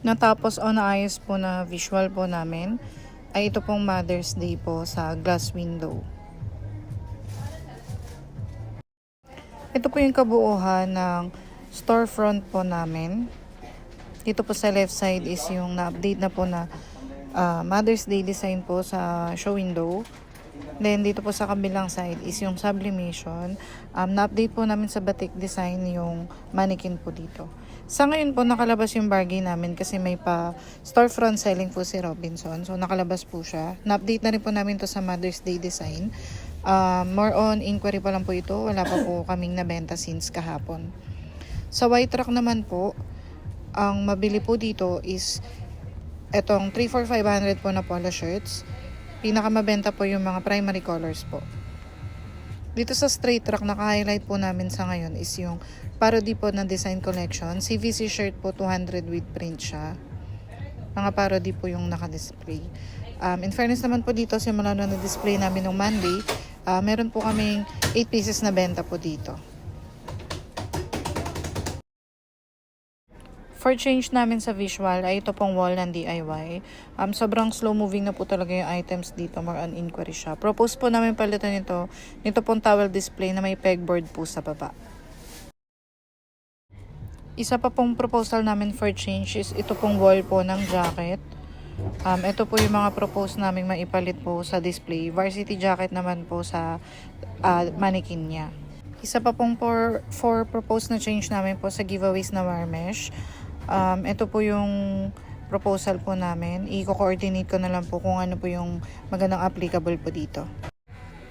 Natapos o naayos po na visual po namin ay ito pong Mother's Day po sa glass window. Ito po yung kabuuhan ng storefront po namin. Dito po sa left side is yung na-update na po na Mother's Day design po sa show window. Then dito po sa kabilang side is yung sublimation. Na-update po namin sa batik design yung mannequin po dito. Sa ngayon po nakalabas yung bargain namin kasi may pa storefront selling po si Robinson. So nakalabas po siya. Na-update na rin po namin to sa Mother's Day design. More on inquiry pa lang po ito. Wala pa po kaming nabenta since kahapon. Sa white rack naman po, ang mabili po dito is etong 3-4-500 po na polo shirts. Pinakamabenta po yung mga primary colors po. Dito sa straight rack, naka-highlight po namin sa ngayon is yung parody po ng design collection. CVC shirt po, 200 with print siya. Mga parody po yung naka-display. In fairness naman po dito, simula na na-display namin ng Monday, meron po kaming 8 pieces na benta po dito. For change namin sa visual ay ito pong wall ng DIY. Sobrang slow moving na po talaga yung items dito. More on inquiry siya. Propose po namin palitan nito pong towel display na may pegboard po sa baba. Isa pa pong proposal namin for change is ito pong wall po ng jacket. Ito po yung mga propose namin maipalit po sa display. Varsity jacket naman po sa mannequin niya. Isa pa pong for propose na change namin po sa giveaways na wire mesh. Ito po yung proposal po namin. I-coordinate ko na lang po kung ano po yung magandang applicable po dito.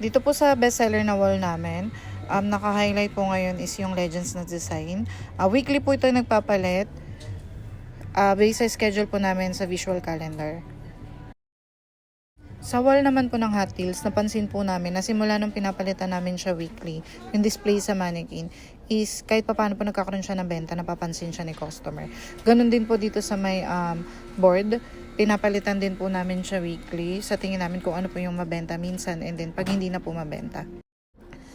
Dito po sa bestseller na wall namin, naka-highlight po ngayon is yung Legends na design. Weekly po ito nagpapalit. Based sa schedule po namin sa visual calendar. Sa wall naman po ng Hot Wheels, napansin po namin na simula nung pinapalitan namin siya weekly, yung display sa mannequin is kahit pa paano po nagkakaroon siya ng benta, napapansin siya ni customer. Ganun din po dito sa may board, pinapalitan din po namin siya weekly sa tingin namin kung ano po yung mabenta minsan and then pag hindi na po mabenta.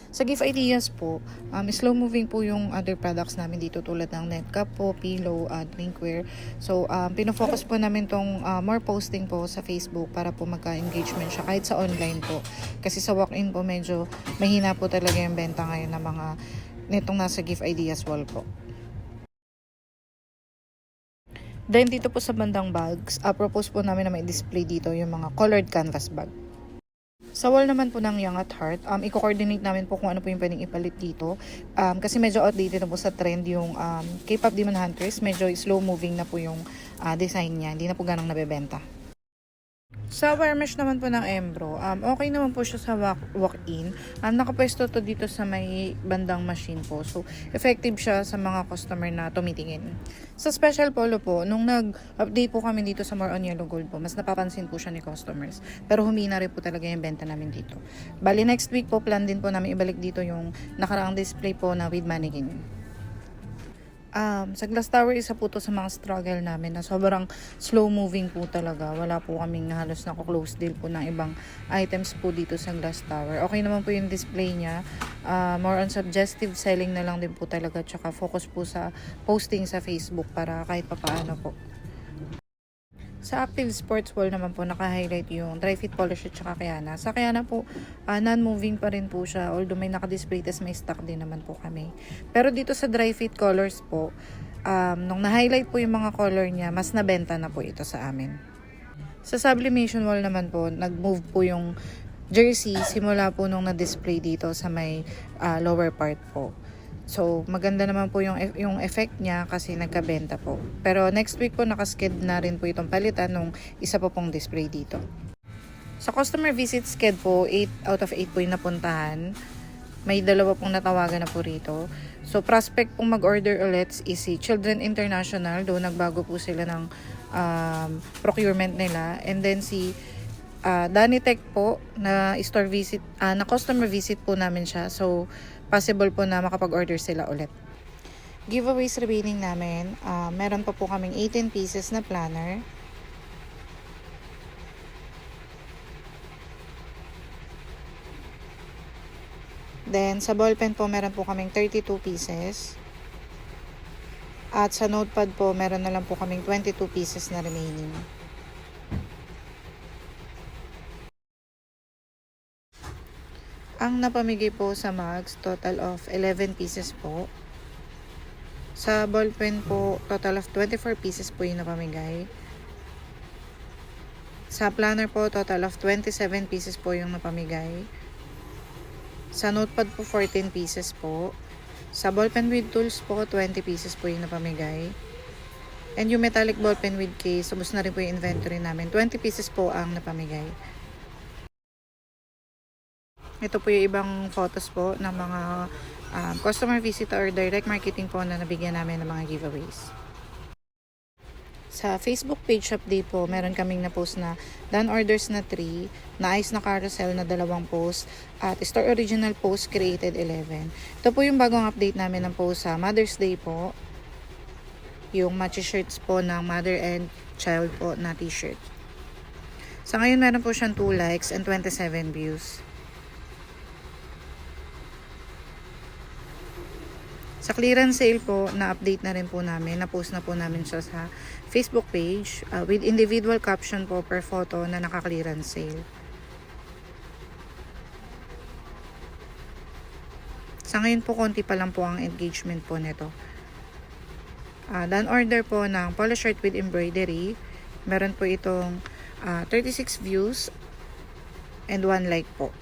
Sa gift ideas po, slow moving po yung other products namin dito tulad ng net cup po, pillow, drinkware. So, pinofocus po namin tong more posting po sa Facebook para po magka-engagement siya kahit sa online po. Kasi sa walk-in po medyo mahina po talaga yung benta ngayon ng mga netong nasa gift ideas wall po. Then dito po sa bandang bags, propose po namin na may display dito yung mga colored canvas bag. Sa wall naman po ng Young at Heart, i-coordinate namin po kung ano po yung pwedeng ipalit dito. Kasi medyo outdated na po sa trend yung K-pop Demon Hunters. Medyo slow moving na po yung design niya. Hindi na po ganang nabebenta. Sa wire mesh naman po ng Embro, okay naman po siya sa walk-in. Nakapwesto to dito sa may bandang machine po. So, effective siya sa mga customer na tumitingin. Sa special polo po, nung nag-update po kami dito sa More on Yellow Gold po, mas napapansin po siya ni customers. Pero humina rin po talaga yung benta namin dito. Bali, next week po, plan din po namin ibalik dito yung nakaraang display po na with mannequin. Sa Glass Tower, isa po to sa mga struggle namin na sobrang slow moving po talaga. Wala po kaming halos nako-close deal po ng ibang items po dito sa Glass Tower. Okay naman po yung display niya. More on suggestive selling na lang din po talaga. Tsaka focus po sa posting sa Facebook para kahit papaano po. Sa Active Sports Wall naman po, naka-highlight yung dry fit polo shirt tsaka Kayana. Sa Kayana po, non-moving pa rin po siya. Although may naka-display, tas may stock din naman po kami. Pero dito sa dry fit colors po, nung na-highlight po yung mga color niya, mas nabenta na po ito sa amin. Sa Sublimation Wall naman po, nag-move po yung jersey simula po nung na-display dito sa may lower part po. So, maganda naman po yung effect niya kasi nagkabenta po. Pero next week po nakasked na rin po itong palitan nung isa pa pong display dito. Sa customer visit sked po, 8 out of 8 po yung napuntahan. May dalawa pong natawagan na po rito. So, prospect pong mag-order ulit is si Children International. Doon nagbago po sila ng procurement nila. And then si Danitech po na store visit, na customer visit po namin siya. So, possible po na makapag-order sila ulit. Giveaways remaining namin, meron pa po kaming 18 pieces na planner. Then, sa ballpen po, meron po kaming 32 pieces. At sa notepad po, meron na lang po kaming 22 pieces na remaining. Ang napamigay po sa mugs, total of 11 pieces po. Sa ballpen po, total of 24 pieces po yung napamigay. Sa planner po, total of 27 pieces po yung napamigay. Sa notepad po, 14 pieces po. Sa ballpen with tools po, 20 pieces po yung napamigay. And yung metallic ballpen with case, ubos na rin po yung inventory namin. 20 pieces po ang napamigay. Ito po yung ibang photos po ng mga customer visit or direct marketing po na nabigyan namin ng mga giveaways. Sa Facebook page update po, meron kaming na-post na done orders na 3, na-ice na carousel na 2 post, at store original post created 11. Ito po yung bagong update namin ng post sa Mother's Day po. Yung matchy shirts po ng mother and child po na t-shirt. Sa ngayon, meron po siyang 2 likes and 27 views. Sa clearance sale po, na-update na rin po namin. Na-post na po namin siya sa Facebook page with individual caption po per photo na naka-clearance sale. Sa ngayon po, konti pa lang po ang engagement po nito. Done order po ng polo shirt with embroidery. Meron po itong 36 views and 1 like po.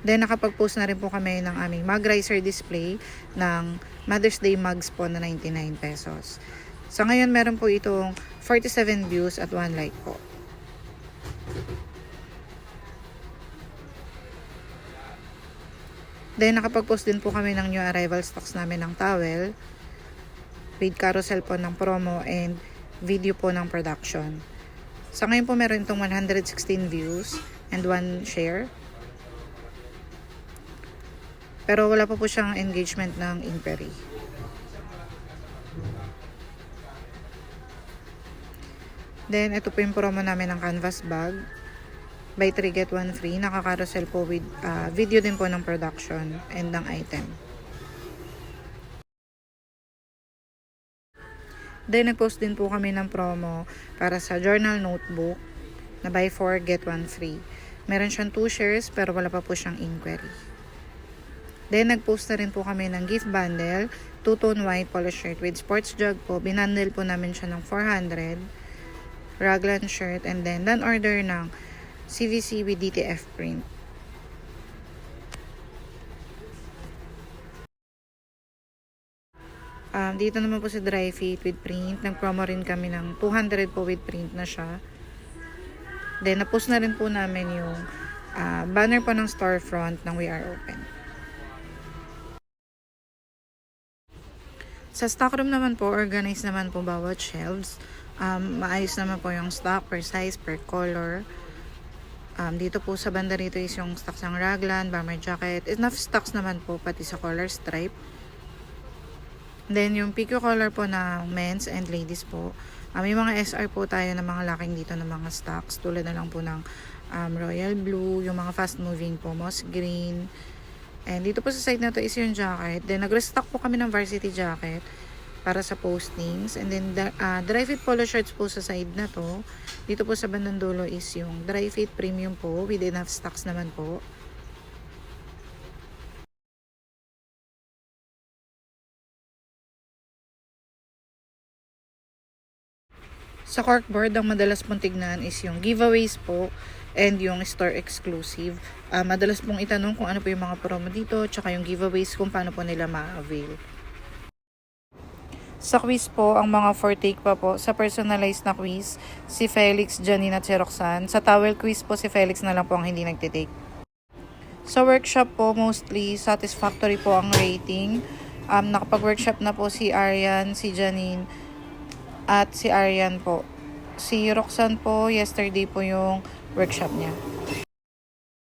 Then, nakapag-post na rin po kami ng aming mug riser display ng Mother's Day mugs po na 99 pesos. Sa ngayon, meron po itong 47 views at 1 like po. Then, nakapag-post din po kami ng new arrival stocks namin ng towel with carousel po ng promo and video po ng production. Sa ngayon po, meron itong 116 views and 1 share. Pero wala pa po siyang engagement ng inquiry. Then, ito po yung promo namin ng canvas bag. Buy 3 get 1 free. Nakaka-carousel po with video din po ng production and ng item. Then, nag-post din po kami ng promo para sa journal notebook na buy 4 get 1 free. Meron siyang 2 shares pero wala pa po siyang inquiry. Then, nag-post na rin po kami ng gift bundle, 2-tone white polo shirt with sports jug po. Binundle po namin siya ng 400. Raglan shirt and then done order ng CVC with DTF print. Dito naman po sa dry fit with print. Nag-promo rin kami ng 200 po with print na siya. Then, na-post na rin po namin yung banner po ng storefront ng We Are Open. Sa stockroom naman po, organized naman po bawat shelves. Maayos naman po yung stock per size, per color. Dito po sa banda rito is yung stocks ng raglan, bomber jacket. Enough stocks naman po pati sa color stripe. Then yung PQ color po na men's and ladies po. May mga SR po tayo ng mga laking dito ng mga stocks. Tulad na lang po ng royal blue, yung mga fast moving po, moss green. And dito po sa side na to is yung jacket. Then nag-restock po kami ng varsity jacket para sa postings. And then dry fit polo shirts po sa side na to. Dito po sa bandang dulo is yung dry fit premium po with enough stocks naman po. Sa corkboard, ang madalas pong tignan is yung giveaways po and yung store exclusive. Madalas pong itanong kung ano po yung mga promo dito, tsaka yung giveaways kung paano po nila ma-avail. Sa quiz po, ang mga for take pa po, sa personalized na quiz, si Felix, Janine at si Roxanne. Sa towel quiz po, si Felix na lang po ang hindi nagtitake. Sa workshop po, mostly satisfactory po ang rating. Nakapag-workshop na po si Arian, si Janine, at si Arian po. Si Roxanne po, yesterday po yung workshop niya.